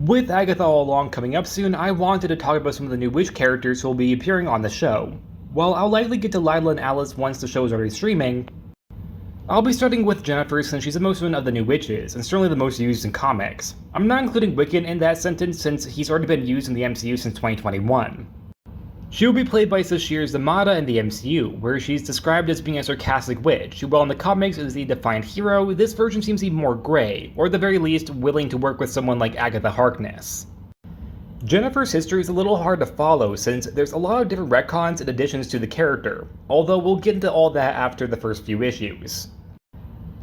With Agatha All Along coming up soon, I wanted to talk about some of the new witch characters who will be appearing on the show. While I'll likely get to Lila and Alice once the show is already streaming, I'll be starting with Jennifer since she's the most one of the new witches, and certainly the most used in comics. I'm not including Wiccan in that sentence since he's already been used in the MCU since 2021. She will be played by Sashir Zamata in the MCU, where she's described as being a sarcastic witch, who while in the comics is the defiant hero, this version seems even more grey, or at the very least willing to work with someone like Agatha Harkness. Jennifer's history is a little hard to follow since there's a lot of different retcons and additions to the character, although we'll get into all that after the first few issues.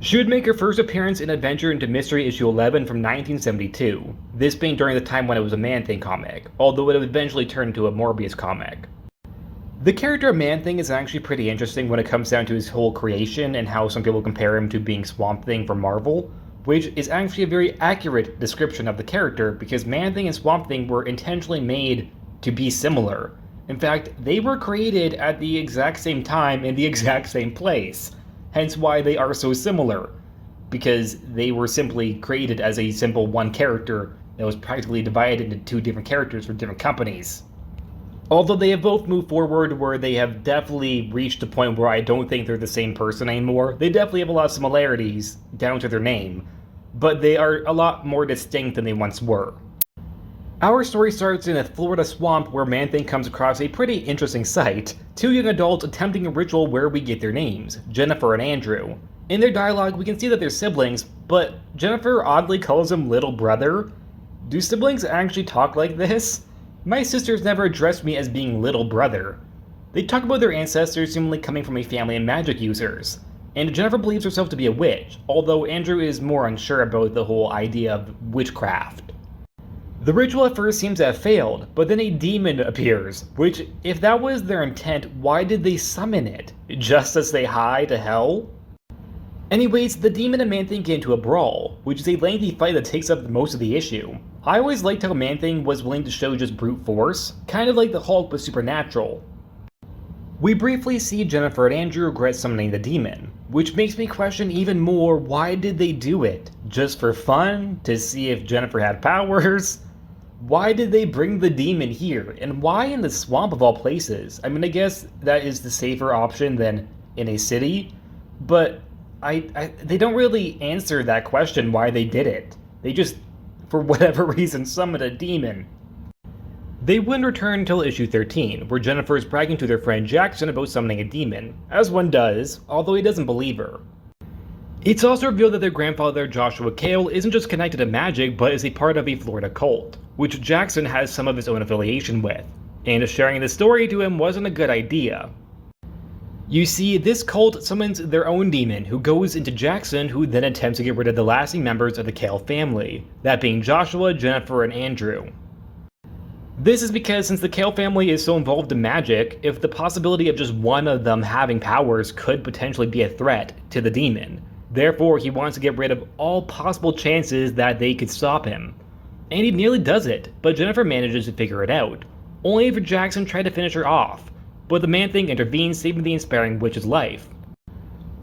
She would make her first appearance in Adventure into Mystery issue 11 from 1972, this being during the time when it was a Man-Thing comic, although it would eventually turn into a Morbius comic. The character of Man-Thing is actually pretty interesting when it comes down to his whole creation and how some people compare him to being Swamp Thing from Marvel, which is actually a very accurate description of the character because Man-Thing and Swamp Thing were intentionally made to be similar. In fact, they were created at the exact same time in the exact same place. Hence why they are so similar, because they were simply created as a simple one character that was practically divided into two different characters for different companies. Although they have both moved forward where they have definitely reached a point where I don't think they're the same person anymore. They definitely have a lot of similarities down to their name, but they are a lot more distinct than they once were. Our story starts in a Florida swamp where Man-Thing comes across a pretty interesting sight. Two young adults attempting a ritual where we get their names, Jennifer and Andrew. In their dialogue, we can see that they're siblings, but Jennifer oddly calls him little brother. Do siblings actually talk like this? My sisters never addressed me as being little brother. They talk about their ancestors seemingly coming from a family of magic users. And Jennifer believes herself to be a witch, although Andrew is more unsure about the whole idea of witchcraft. The ritual at first seems to have failed, but then a demon appears, which, if that was their intent, why did they summon it? Just to say hi to hell? Anyways, the demon and Man-Thing get into a brawl, which is a lengthy fight that takes up most of the issue. I always liked how Man-Thing was willing to show just brute force, kind of like the Hulk but supernatural. We briefly see Jennifer and Andrew regret summoning the demon, which makes me question even more why did they do it? Just for fun? To see if Jennifer had powers? Why did they bring the demon here, and why in the swamp of all places? I mean, I guess that is the safer option than in a city, but they don't really answer that question why they did it. They just, for whatever reason, summoned a demon. They wouldn't return until issue 13, where Jennifer is bragging to their friend Jackson about summoning a demon, as one does, although he doesn't believe her. It's also revealed that their grandfather, Joshua Kale, isn't just connected to magic, but is a part of a Florida cult, which Jackson has some of his own affiliation with, and sharing the story to him wasn't a good idea. You see, this cult summons their own demon, who goes into Jackson, who then attempts to get rid of the lasting members of the Kale family, that being Joshua, Jennifer, and Andrew. This is because since the Kale family is so involved in magic, if the possibility of just one of them having powers could potentially be a threat to the demon. Therefore, he wants to get rid of all possible chances that they could stop him. And he nearly does it, but Jennifer manages to figure it out, only for Jackson tried to finish her off, but the Man-Thing intervenes, saving the inspiring witch's life.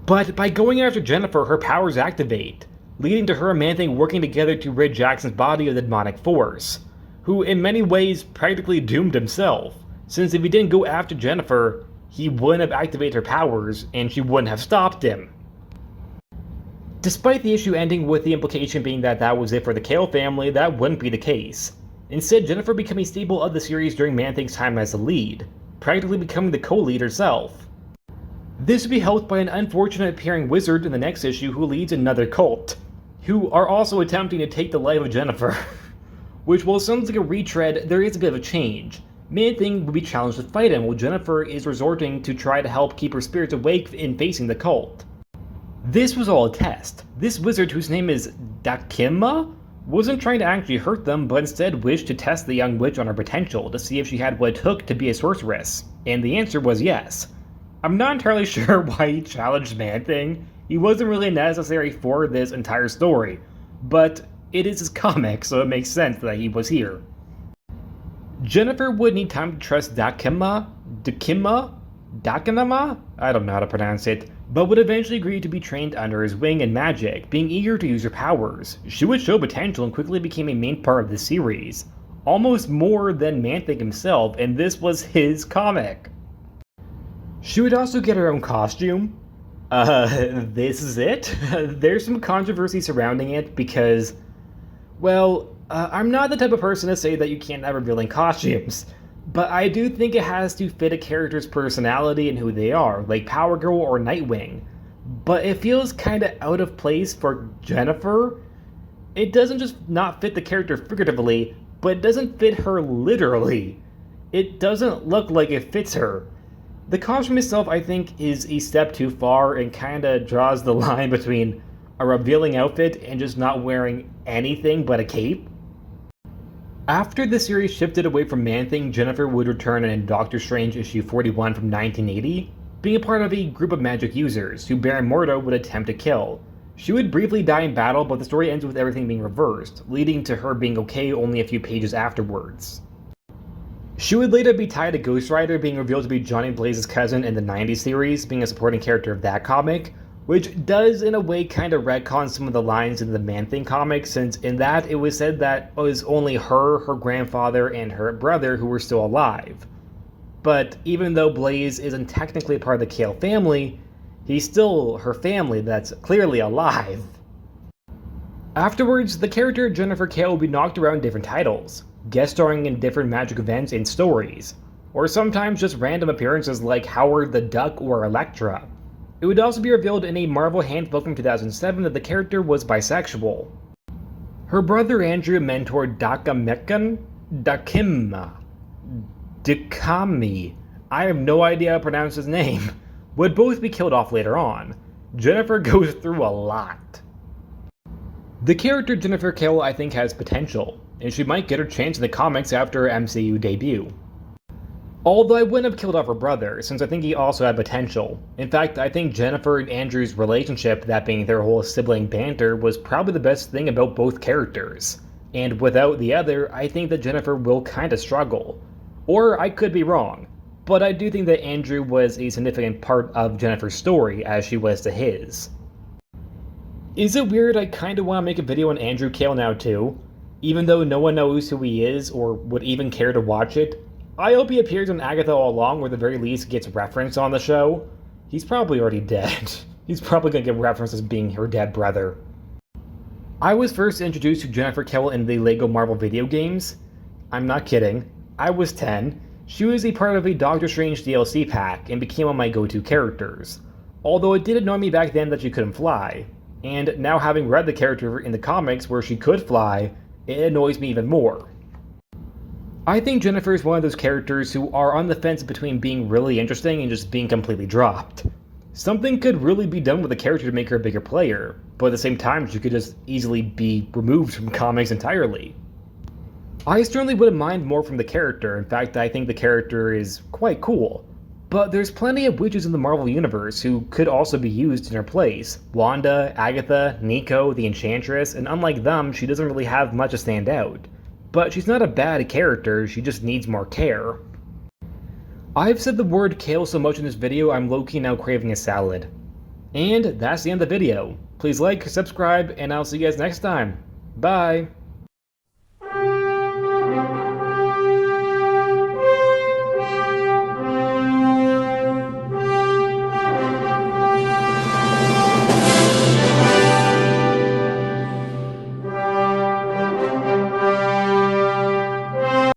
But by going after Jennifer, her powers activate, leading to her and Man-Thing working together to rid Jackson's body of the demonic force, who in many ways practically doomed himself, since if he didn't go after Jennifer, he wouldn't have activated her powers and she wouldn't have stopped him. Despite the issue ending with the implication being that that was it for the Kale family, that wouldn't be the case. Instead, Jennifer became a staple of the series during Man-Thing's time as the lead, practically becoming the co-lead herself. This would be helped by an unfortunate appearing wizard in the next issue who leads another cult, who are also attempting to take the life of Jennifer. Which, while it sounds like a retread, there is a bit of a change. Man-Thing would be challenged to fight him, while Jennifer is resorting to try to help keep her spirits awake in facing the cult. This was all a test. This wizard, whose name is Dakimh, wasn't trying to actually hurt them, but instead wished to test the young witch on her potential to see if she had what it took to be a sorceress. And the answer was yes. I'm not entirely sure why he challenged Man-Thing. He wasn't really necessary for this entire story, but it is his comic, so it makes sense that he was here. Jennifer would need time to trust Dakimh? I don't know how to pronounce it, but would eventually agree to be trained under his wing in magic, being eager to use her powers. She would show potential and quickly became a main part of the series, almost more than Man-Thing himself, and this was his comic. She would also get her own costume. This is it? There's some controversy surrounding it because, well, I'm not the type of person to say that you can't have revealing costumes, but I do think it has to fit a character's personality and who they are, like Power Girl or Nightwing. But it feels kinda out of place for Jennifer. It doesn't just not fit the character figuratively, but it doesn't fit her literally. It doesn't look like it fits her. The costume itself, I think, is a step too far and kinda draws the line between a revealing outfit and just not wearing anything but a cape. After the series shifted away from Man-Thing, Jennifer would return in Doctor Strange issue 41 from 1980, being a part of a group of magic users who Baron Mordo would attempt to kill. She would briefly die in battle, but the story ends with everything being reversed, leading to her being okay only a few pages afterwards. She would later be tied to Ghost Rider, being revealed to be Johnny Blaze's cousin in the 90s series, being a supporting character of that comic, which does in a way kind of retcon some of the lines in the Man-Thing comic, since in that it was said that it was only her grandfather, and her brother who were still alive. But even though Blaze isn't technically part of the Kale family, he's still her family that's clearly alive. Afterwards, the character Jennifer Kale will be knocked around different titles, guest starring in different magic events and stories, or sometimes just random appearances like Howard the Duck or Elektra. It would also be revealed in a Marvel handbook from 2007 that the character was bisexual. Her brother Andrew mentored Dakimh, I have no idea how to pronounce his name, would both be killed off later on. Jennifer goes through a lot. The character Jennifer Kale, I think, has potential, and she might get her chance in the comics after her MCU debut. Although I wouldn't have killed off her brother, since I think he also had potential. In fact, I think Jennifer and Andrew's relationship, that being their whole sibling banter, was probably the best thing about both characters. And without the other, I think that Jennifer will kinda struggle. Or I could be wrong, but I do think that Andrew was a significant part of Jennifer's story as she was to his. Is it weird I kinda want to make a video on Andrew Kale now too? Even though no one knows who he is or would even care to watch it, I hope he appears on Agatha All Along, or at the very least gets referenced on the show. He's probably already dead. He's probably gonna get referenced as being her dead brother. I was first introduced to Jennifer Kale in the LEGO Marvel video games. I'm not kidding. I was 10. She was a part of a Doctor Strange DLC pack and became one of my go-to characters. Although it did annoy me back then that she couldn't fly. And now having read the character in the comics where she could fly, it annoys me even more. I think Jennifer is one of those characters who are on the fence between being really interesting and just being completely dropped. Something could really be done with the character to make her a bigger player, but at the same time she could just easily be removed from comics entirely. I certainly wouldn't mind more from the character. In fact, I think the character is quite cool. But there's plenty of witches in the Marvel Universe who could also be used in her place. Wanda, Agatha, Nico, the Enchantress, and unlike them, she doesn't really have much to stand out. But she's not a bad character, she just needs more care. I've said the word kale so much in this video, I'm low-key now craving a salad. And that's the end of the video. Please like, subscribe, and I'll see you guys next time. Bye!